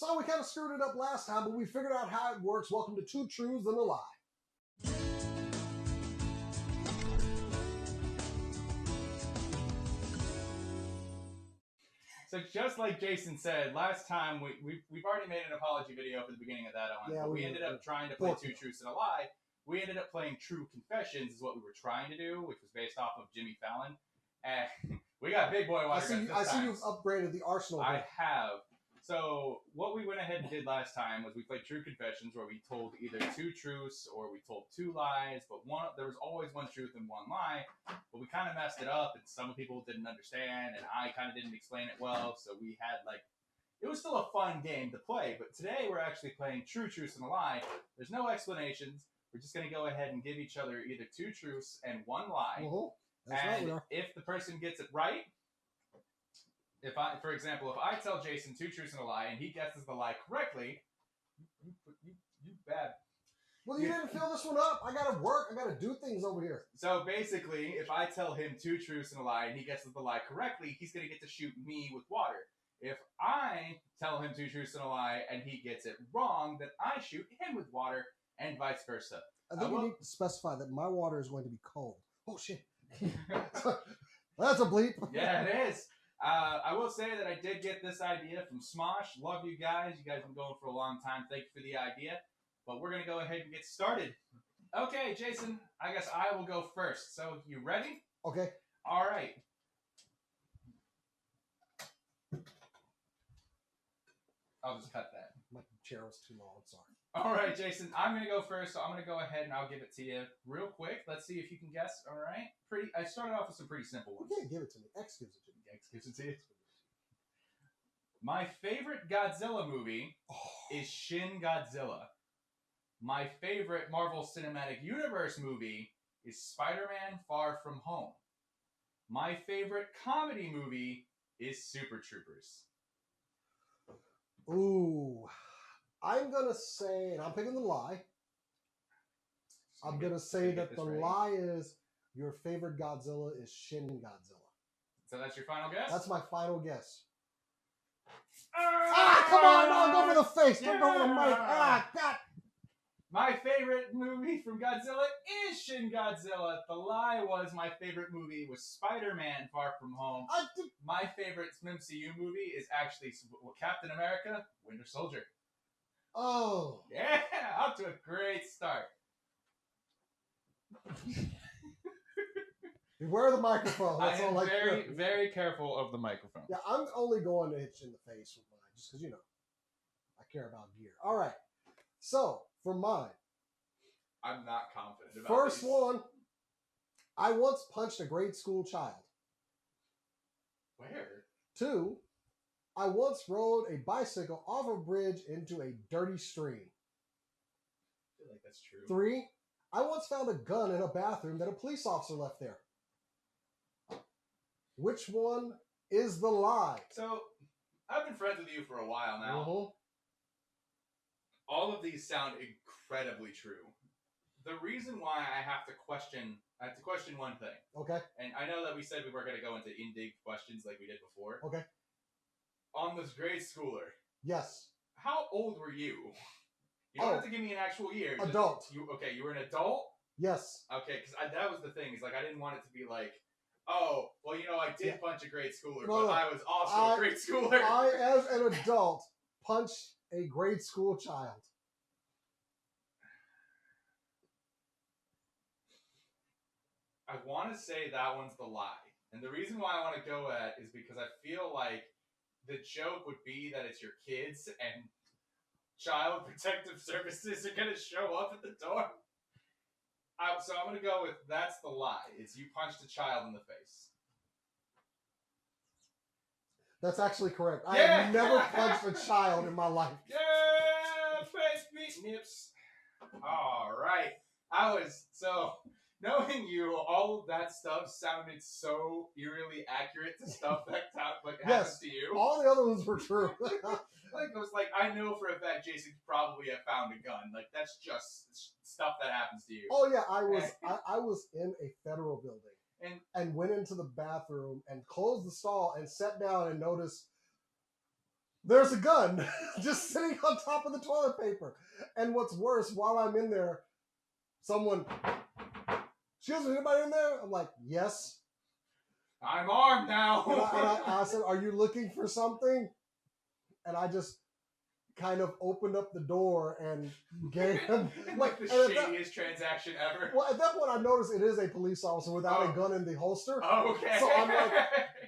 So we kind of screwed it up last time, but we figured out how it works. Welcome to Two Truths and a Lie. So just like Jason said, last time we've already made an apology video for the beginning of that one. Yeah, but we ended up trying to play Two Truths and a Lie. We ended up playing True Confessions is what we were trying to do, which was based off of Jimmy Fallon. And we got big boy water guns this time. I see you've upgraded the arsenal. I have. So what we went ahead and did last time was we played True Confessions, where we told either two truths or we told two lies, but there was always one truth and one lie. But we kind of messed it up, and some people didn't understand, and I kind of didn't explain it well. So we had it was still a fun game to play. But today we're actually playing True Truths and a Lie. There's no explanations. We're just going to go ahead and give each other either two truths and one lie. And if the person gets it right, for example, if I tell Jason two truths and a lie and he guesses the lie correctly, you bad. Well, you didn't fill this one up. I gotta work. I gotta do things over here. So basically, if I tell him two truths and a lie and he guesses the lie correctly, he's gonna get to shoot me with water. If I tell him two truths and a lie and he gets it wrong, then I shoot him with water, and vice versa. I think you need to specify that my water is going to be cold. Oh shit! That's a bleep. Yeah, it is. I will say that I did get this idea from Smosh. Love you guys. You guys have been going for a long time. Thank you for the idea. But we're going to go ahead and get started. Okay, Jason, I guess I will go first. So, you ready? Okay. All right. I'll just cut that. My chair was too long. I'm sorry. All right, Jason, I'm going to go first, so I'm going to go ahead and I'll give it to you real quick. Let's see if you can guess. All right. I started off with some pretty simple ones. You can't give it to me. X gives it to me. X gives it to you. My favorite Godzilla movie is Shin Godzilla. My favorite Marvel Cinematic Universe movie is Spider-Man Far From Home. My favorite comedy movie is Super Troopers. Ooh. I'm going to say, and I'm picking the lie. I'm going to say that the lie is your favorite Godzilla is Shin Godzilla. So that's your final guess? That's my final guess. Come on! No, go for the face! Don't go for the mic! God! My favorite movie from Godzilla is Shin Godzilla. The lie was my favorite movie was Spider-Man Far From Home. My favorite MCU movie is actually Captain America, Winter Soldier. Oh. Yeah, up to a great start. Beware of the microphone. That's I am very, very careful of the microphone. Yeah, I'm only going to hit you in the face with mine, just because, I care about gear. All right. So, for mine. I'm not confident about First one, I once punched a grade school child. Where? 2, I once rode a bicycle off a bridge into a dirty stream. I feel like that's true. 3, I once found a gun in a bathroom that a police officer left there. Which one is the lie? So, I've been friends with you for a while now. All of these sound incredibly true. The reason why I have to question one thing. Okay. And I know that we said we weren't going to go into in-dig questions like we did before. Okay. On this grade schooler. Yes. How old were you? You don't have to give me an actual year. Adult. You were an adult? Yes. Okay, because that was the thing. Is I didn't want it to be like, oh, well, I did punch a grade schooler, but I was also a grade schooler. I, as an adult, punched a grade school child. I want to say that one's the lie. And the reason why I want to go at is because I feel like the joke would be that it's your kids and Child Protective Services are going to show up at the door. So I'm going to go with that's the lie. It's you punched a child in the face. That's actually correct. I have never punched a child in my life. Yeah, face beat nips. All right. Knowing you, all of that stuff sounded so eerily accurate to stuff that happens to you. All the other ones were true. It was I know for a fact Jason probably have found a gun. That's just stuff that happens to you. Oh yeah, I was in a federal building and went into the bathroom and closed the stall and sat down and noticed There's a gun just sitting on top of the toilet paper. And what's worse, while I'm in there, someone, excuse me, anybody in there? I'm like, yes. I'm armed now. and I said, are you looking for something? And I just kind of opened up the door and gave him like the shadiest transaction ever. Well, at that point, I noticed it is a police officer without a gun in the holster. Oh, okay. So I'm like,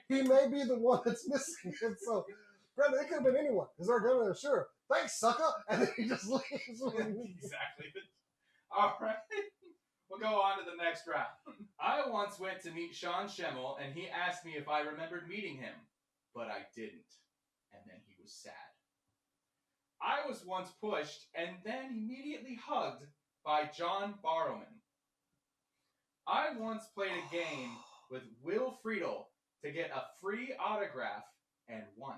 he may be the one that's missing it. So, Brandon, it could have been anyone. Is there a gun in there? Sure. Thanks, sucker. And then he just leaves. Exactly. All right. We'll go on to the next round. I once went to meet Sean Schemmel, and he asked me if I remembered meeting him, but I didn't. And then he was sad. I was once pushed and then immediately hugged by John Barrowman. I once played a game with Will Friedle to get a free autograph and won.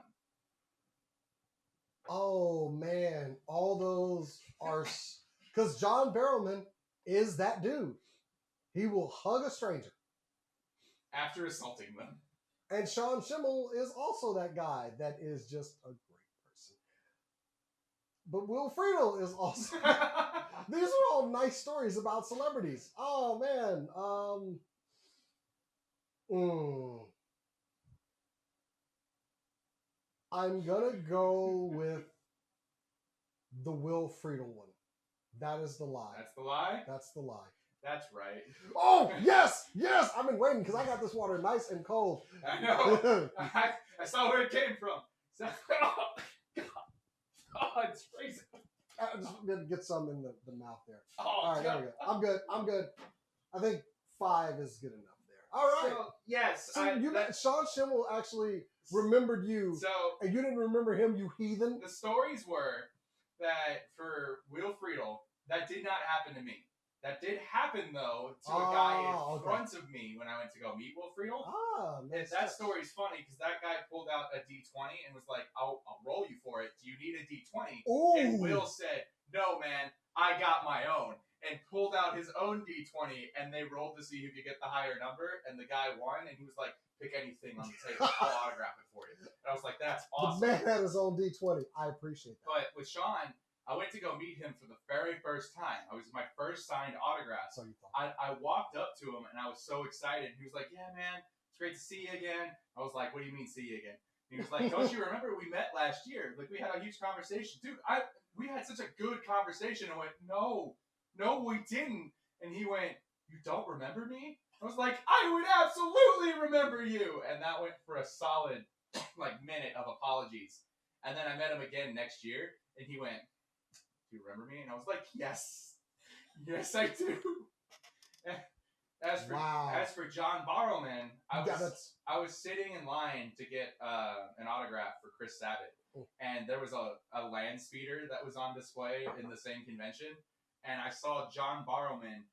Oh, man. All those are... Because John Barrowman is that dude. He will hug a stranger. After assaulting them. And Sean Schemmel is also that guy that is just a great person. But Will Friedle is also... These are all nice stories about celebrities. Oh, man. I'm going to go with the Will Friedle one. That is the lie. That's the lie? That's the lie. That's right. Oh, yes! Yes! I've been waiting because I got this water nice and cold. I know. I saw where it came from. Oh, it's crazy. I'm just going to get some in the mouth there. Oh, all right, there we go. I'm good. I think 5 is good enough there. All right. So, yes. So Sean Schemmel actually remembered you, and you didn't remember him, you heathen? The stories were that for Will Friedle, that did not happen to me. That did happen, though, to a guy in front of me when I went to go meet Will Friedle. That story's funny because that guy pulled out a D20 and was like, I'll roll you for it. Do you need a D20? Ooh. And Will said, no, man, I got my own. And pulled out his own D20, and they rolled to see who could get the higher number, and the guy won, and he was like, pick anything on the table. I'll autograph it for you. And I was like, that's awesome. The man had his own D20. I appreciate that. But with Sean, I went to go meet him for the very first time. It was my first signed autograph. So you thought. I walked up to him, and I was so excited. He was like, yeah, man, it's great to see you again. I was like, what do you mean see you again? He was like, don't you remember we met last year? Like, we had a huge conversation. Dude, we had such a good conversation. I went, no, we didn't. And he went, you don't remember me? I was like, I would absolutely remember you. And that went for a solid, minute of apologies. And then I met him again next year, and he went, do you remember me? And I was like, yes. Yes, I do. As for John Barrowman, I was sitting in line to get an autograph for Chris Sabat, and there was a land speeder that was on display in the same convention, and I saw John Barrowman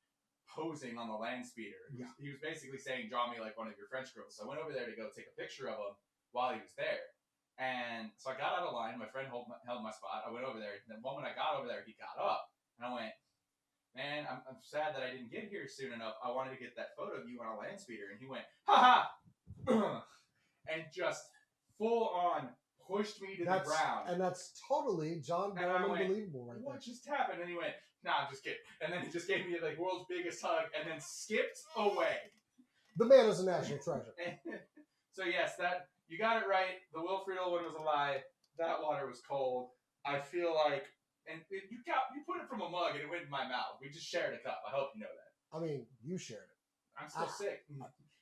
posing on the land speeder. He was basically saying, draw me like one of your French girls. So I went over there to go take a picture of him while he was there. And so I got out of line. My friend held my spot. I went over there. The moment I got over there, he got up. And I went, man, I'm sad that I didn't get here soon enough. I wanted to get that photo of you on a land speeder. And he went, ha ha! And just full on pushed me to the ground. And that's totally John Barrowman believable right there. What just happened? And he went, nah, I'm just kidding. And then he just gave me the world's biggest hug and then skipped away. The man is a national treasure. So yes, you got it right. The Will Friedle one was a lie. That water was cold. I feel like, and you put it from a mug and it went in my mouth. We just shared a cup. I hope you know that. I mean, you shared it. I'm still sick.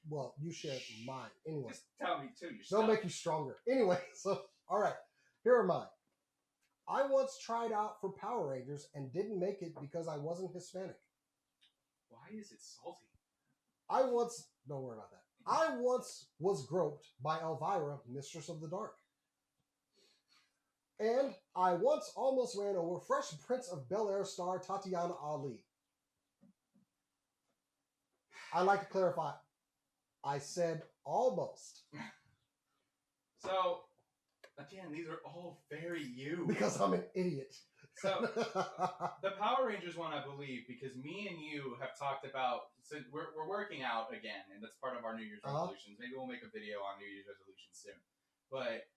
Well, you shared mine. Anyway. Just tell me too. They'll make you stronger. Anyway, so, all right. Here are mine. I once tried out for Power Rangers and didn't make it because I wasn't Hispanic. Why is it salty? Don't worry about that. I once was groped by Elvira, Mistress of the Dark. And I once almost ran over Fresh Prince of Bel-Air star Tatyana Ali. I'd like to clarify. I said almost. So, again, these are all very you. Because I'm an idiot. So, the Power Rangers one, I believe, because me and you have talked about, so we're working out again, and that's part of our New Year's resolutions. Maybe we'll make a video on New Year's resolutions soon. But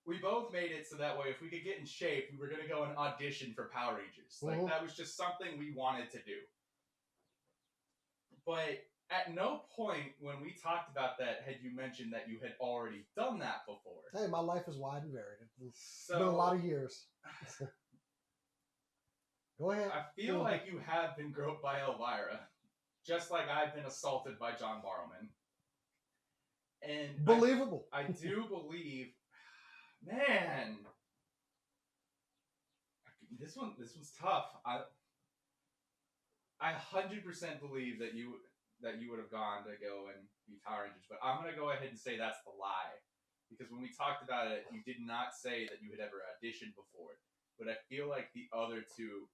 we both made it so that way if we could get in shape, we were going to go and audition for Power Rangers. Like, that was just something we wanted to do. But at no point when we talked about that had you mentioned that you had already done that before. Hey, my life is wide and varied. It's been a lot of years. Go ahead. I feel like you have been groped by Elvira, just like I've been assaulted by John Barrowman. And believable. I do believe, man, this one's tough. I 100% believe that you would have gone to go and be Power Rangers, but I'm gonna go ahead and say that's the lie, because when we talked about it, you did not say that you had ever auditioned before. But I feel like the other two,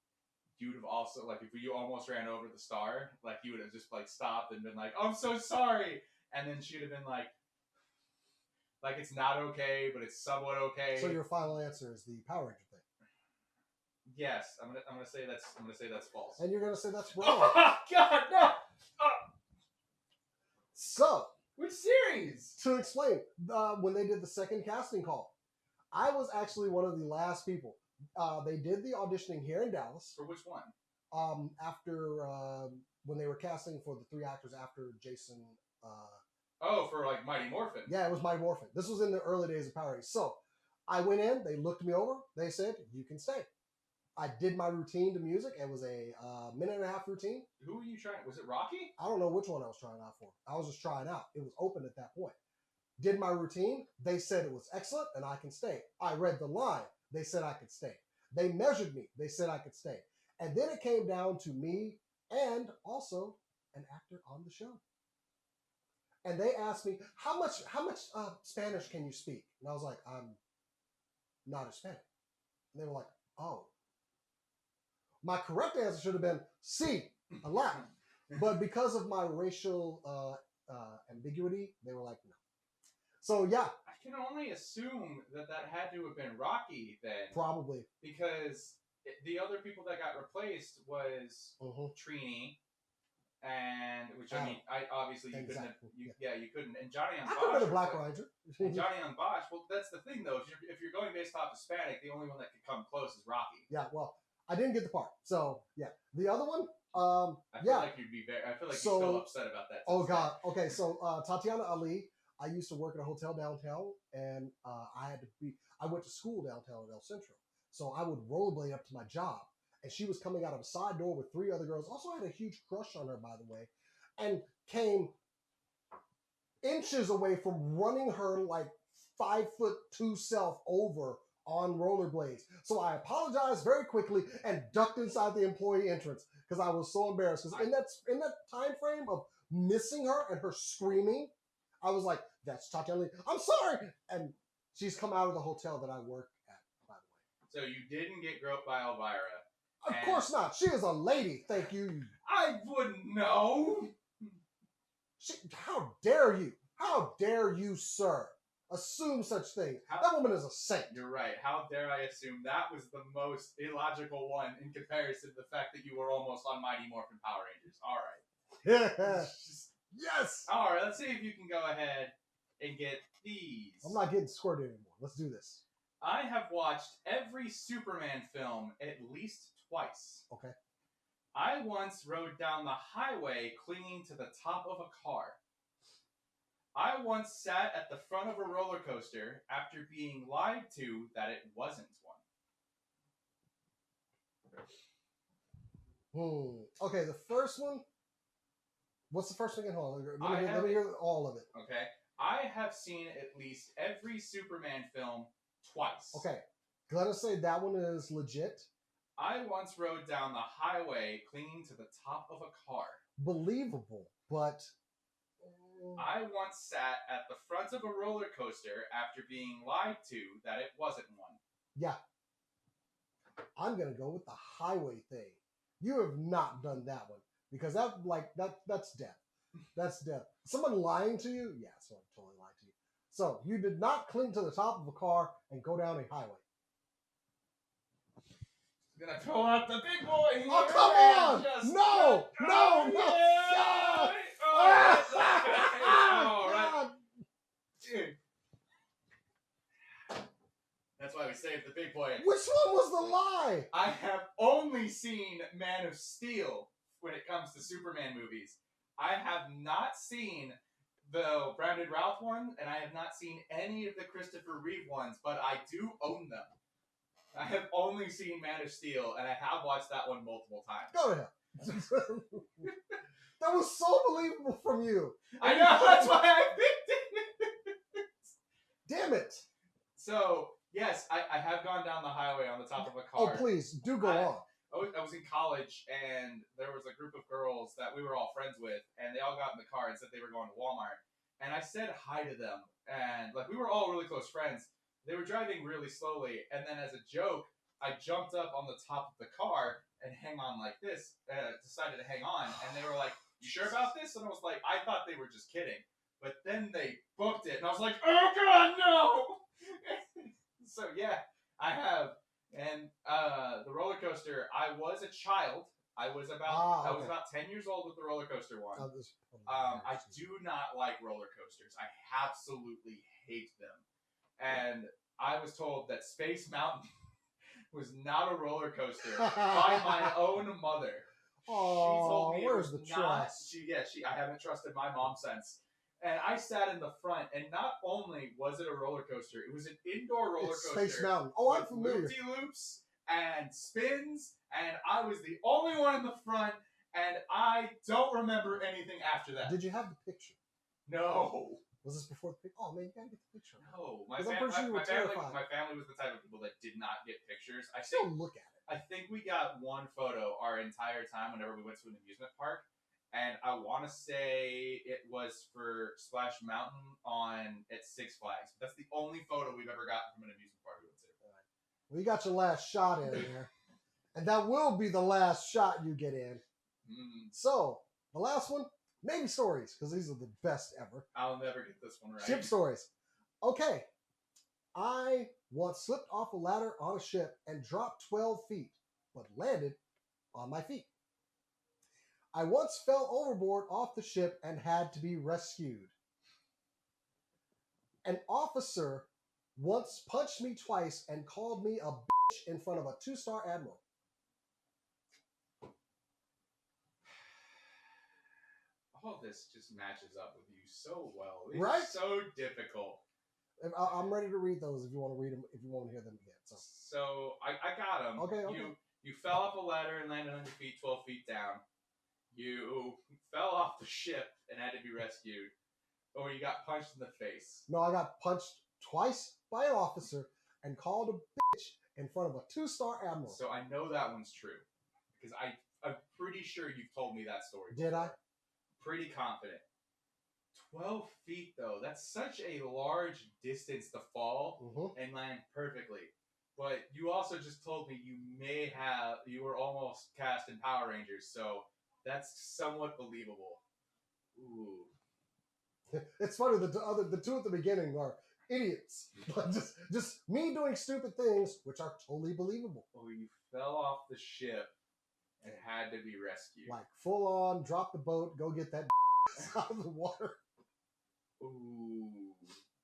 you would have also, like, if you almost ran over the star, like, you would have just like stopped and been like, "I'm so sorry," and then she'd have been like it's not okay, but it's somewhat okay. So your final answer is the Power Ranger thing. Yes, I'm gonna say that's false. And you're gonna say that's wrong. Oh God, no! So, which series? To explain, when they did the second casting call, I was actually one of the last people. They did the auditioning here in Dallas. For which one? After when they were casting for the 3 actors after Jason. For like Mighty Morphin. Yeah, it was Mighty Morphin. This was in the early days of Power Rangers. So I went in, they looked me over, they said, "You can stay." I did my routine to music. It was a minute and a half routine. Who were you trying? Was it Rocky? I don't know which one I was trying out for. I was just trying out. It was open at that point. Did my routine. They said it was excellent and I can stay. I read the line. They said I could stay. They measured me. They said I could stay. And then it came down to me and also an actor on the show. And they asked me, how much Spanish can you speak? And I was like, I'm not Hispanic. And they were like, oh. My correct answer should have been C, a lot. But because of my racial ambiguity, they were like, no. So, yeah. I can only assume that had to have been Rocky then. Probably. Because the other people that got replaced was Trini, and which I mean, obviously you couldn't. You couldn't. And Johnny on Bosch. I could have been a Black Ranger. Johnny on Bosch. Well, that's the thing though. If you're going based off Hispanic, the only one that could come close is Rocky. Yeah. Well, I didn't get the part. So yeah, the other one. I feel like you'd be very. I feel like you're still upset about that. Oh God. Okay. So Tatyana Ali. I used to work at a hotel downtown, and I went to school downtown at El Centro. So I would rollerblade up to my job. And she was coming out of a side door with 3 other girls. Also had a huge crush on her, by the way. And came inches away from running her like 5'2" self over on rollerblades. So I apologized very quickly and ducked inside the employee entrance because I was so embarrassed. Because in that time frame of missing her and her screaming, I was like, "That's Tatyana Ali. I'm sorry." And she's come out of the hotel that I work at, by the way. So you didn't get groped by Elvira. Of course not. She is a lady. Thank you. I wouldn't know. How dare you? How dare you, sir? Assume such things. That woman is a saint. You're right. How dare I assume? That was the most illogical one in comparison to the fact that you were almost on Mighty Morphin Power Rangers. All right. Yeah. Yes. All right. Let's see if you can go ahead and get these. I'm not getting squirted anymore. Let's do this. I have watched every Superman film at least twice. Okay. I once rode down the highway clinging to the top of a car. I once sat at the front of a roller coaster after being lied to that it wasn't one. Okay, the first one. What's the first one again? Hold on. Let me hear all of it. Okay. I have seen at least every Superman film twice. Okay. Gotta say that one is legit. I once rode down the highway clinging to the top of a car. Believable, but... I once sat at the front of a roller coaster after being lied to that it wasn't one. Yeah. I'm going to go with the highway thing. You have not done that one. Because that's death. That's death. Someone lying to you? Yeah, someone totally lied to you. So, you did not cling to the top of a car and go down a highway. Gonna pull out the big boy here. Oh, come on! No! All right. That's why we saved the big boy. Which one was the lie? I have only seen Man of Steel when it comes to Superman movies. I have not seen the Brandon Routh one, and I have not seen any of the Christopher Reeve ones, but I do own them. I have only seen Man of Steel, and I have watched that one multiple times. Go to hell. That was so believable from you. I know, that's why I picked it. Damn it. So, yes, I have gone down the highway on the top of a Oh, car. please, do go on. I was in college, and there was a group of girls that we were all friends with, and they all got in the car and said they were going to Walmart. And I said hi to them, and like we were all really close friends. They were driving really slowly, and then as a joke, I jumped up on the top of the car and hang on like this, decided to hang on, and they were like, "You sure about this?" And I was like, I thought they were just kidding. But then they booked it, and I was like, "Oh God, no!" So yeah, I have. And the roller coaster, I was a child. I was about 10 years old with the roller coaster one. I do not like roller coasters. I absolutely hate them. And I was told that Space Mountain was not a roller coaster by my own mother. She told me where's the trust? I haven't trusted my mom since. And I sat in the front, and not only was it a roller coaster, it was an indoor roller coaster. Space Mountain. Oh, I'm familiar. Loop-de-loops and spins, and I was the only one in the front, and I don't remember anything after that. Did you have the picture? No. Was this before the picture? Oh, man, you gotta get the picture. No. My family was the type of people that did not get pictures. Still look at it. I think we got one photo our entire time whenever we went to an amusement park. And I want to say it was for Splash Mountain at Six Flags. That's the only photo we've ever gotten from an amusement park we went to. Well, you got your last shot in there. And that will be the last shot you get in. So, the last one, maybe stories, because these are the best ever. I'll never get this one right. Ship stories. Okay. I once slipped off a ladder on a ship and dropped 12 feet, but landed on my feet. I once fell overboard off the ship and had to be rescued. An officer once punched me twice and called me a bitch in front of a 2-star admiral. All this just matches up with you so well. These right? Are so difficult. I'm ready to read those if you want to read them, if you want to hear them again. So I got them. Okay. You fell off a ladder and landed on your feet 12 feet down. You fell off the ship and had to be rescued. Or you got punched in the face. No, I got punched twice by an officer and called a bitch in front of a 2-star admiral. So I know that one's true. Because I'm pretty sure you've told me that story before. Did I? Pretty confident. 12 feet, though. That's such a large distance to fall and land perfectly. But you also just told me you were almost cast in Power Rangers, so that's somewhat believable. Ooh. It's funny, the two at the beginning are idiots. just me doing stupid things, which are totally believable. Oh, you fell off the ship and had to be rescued. Like, full on, drop the boat, go get that out of the water. Ooh,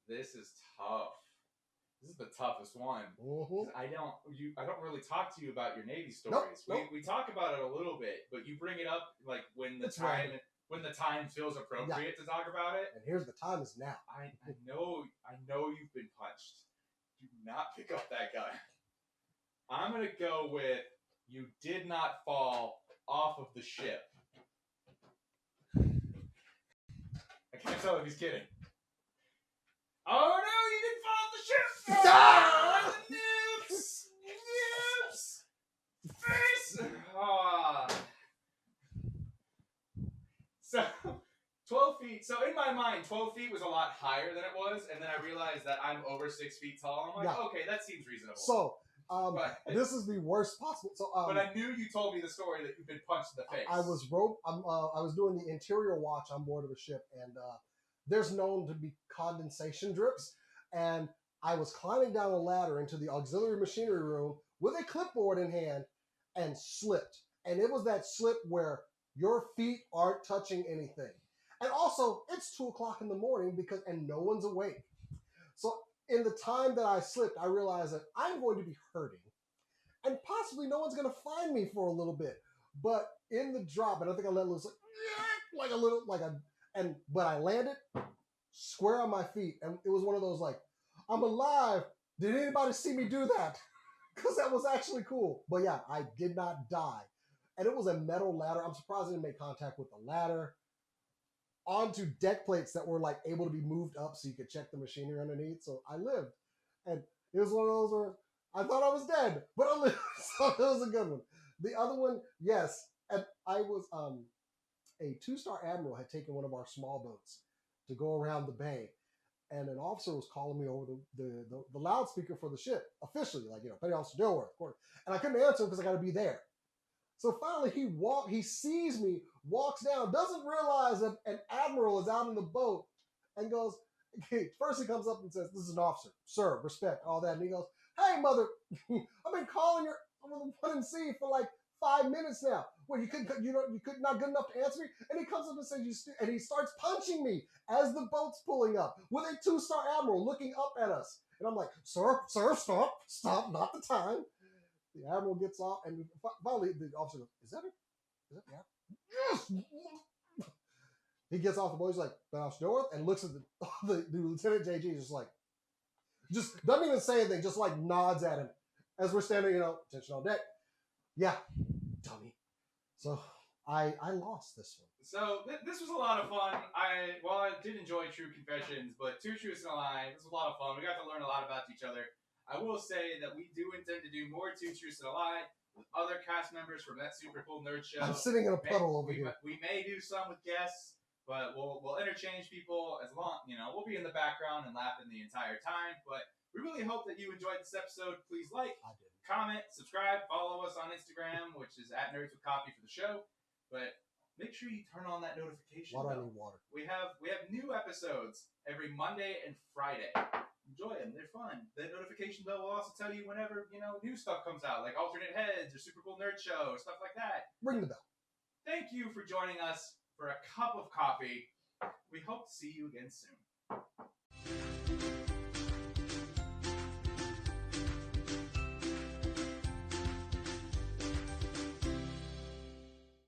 this is tough. This is the toughest one. I don't really talk to you about your Navy stories. Nope. We talk about it a little bit, but you bring it up like when the time feels appropriate to talk about it. And here's the time is now. I know you've been punched. Do not pick up that gun. I'm gonna go with you did not fall off of the ship. I can't tell if he's kidding. Oh no, you didn't fall off the ship! Ah! Nips! Face! Oh. So, 12 feet. So, in my mind, 12 feet was a lot higher than it was, and then I realized that I'm over 6 feet tall. I'm like, okay, that seems reasonable. So, this is the worst possible. So, but I knew you told me the story that you've been punched in the face. I was doing the interior watch on board of a ship, and there's known to be condensation drips, and I was climbing down a ladder into the auxiliary machinery room with a clipboard in hand and slipped. And it was that slip where your feet aren't touching anything. And also, it's 2 o'clock in the morning and no one's awake. So in the time that I slipped, I realized that I'm going to be hurting, and possibly no one's going to find me for a little bit. But in the drop, and I think I let loose like a little, but I landed square on my feet, and it was one of those like, I'm alive. Did anybody see me do that? Because that was actually cool. But yeah, I did not die. And it was a metal ladder. I'm surprised I didn't make contact with the ladder. Onto deck plates that were like able to be moved up so you could check the machinery underneath. So I lived. And it was one of those where I thought I was dead, but I lived. So it was a good one. The other one, yes. And I was a 2-star admiral had taken one of our small boats to go around the bay. And an officer was calling me over the loudspeaker for the ship, officially, like, Petty Officer Dilworth, of course. And I couldn't answer him because I got to be there. So finally, he sees me, walks down, doesn't realize that an admiral is out in the boat, and goes, first he comes up and says, "This is an officer, sir, respect, all that." And he goes, "Hey, mother, I've been calling your one and C for like 5 minutes now. Well, you could not good enough to answer me." And he comes up and says, and he starts punching me as the boat's pulling up with a 2-star admiral looking up at us. And I'm like, sir, stop, not the time. The admiral gets off, and finally the officer goes, "Is that it? Is that the admiral?" Yes. He gets off the boat. He's like, "Ben North," and looks at the Lieutenant JG, just doesn't even say anything, just like nods at him as we're standing, attention on deck. Yeah, dummy. So I lost this one. So this was a lot of fun. I did enjoy True Confessions, but Two Truths and a Lie, this was a lot of fun. We got to learn a lot about each other. I will say that we do intend to do more Two Truths and a Lie with other cast members from that super cool nerd show. I'm sitting in a puddle over here. We may do some with guests, but we'll interchange people as long, we'll be in the background and laughing the entire time. But we really hope that you enjoyed this episode. Please comment, subscribe, follow us on Instagram, which is @NerdsWithCoffee for the show. But make sure you turn on that notification bell. I need water. We have new episodes every Monday and Friday. Enjoy them; they're fun. The notification bell will also tell you whenever new stuff comes out, like Alternate Heads or Super Cool Nerd Show or stuff like that. Ring the bell. Thank you for joining us for a cup of coffee. We hope to see you again soon.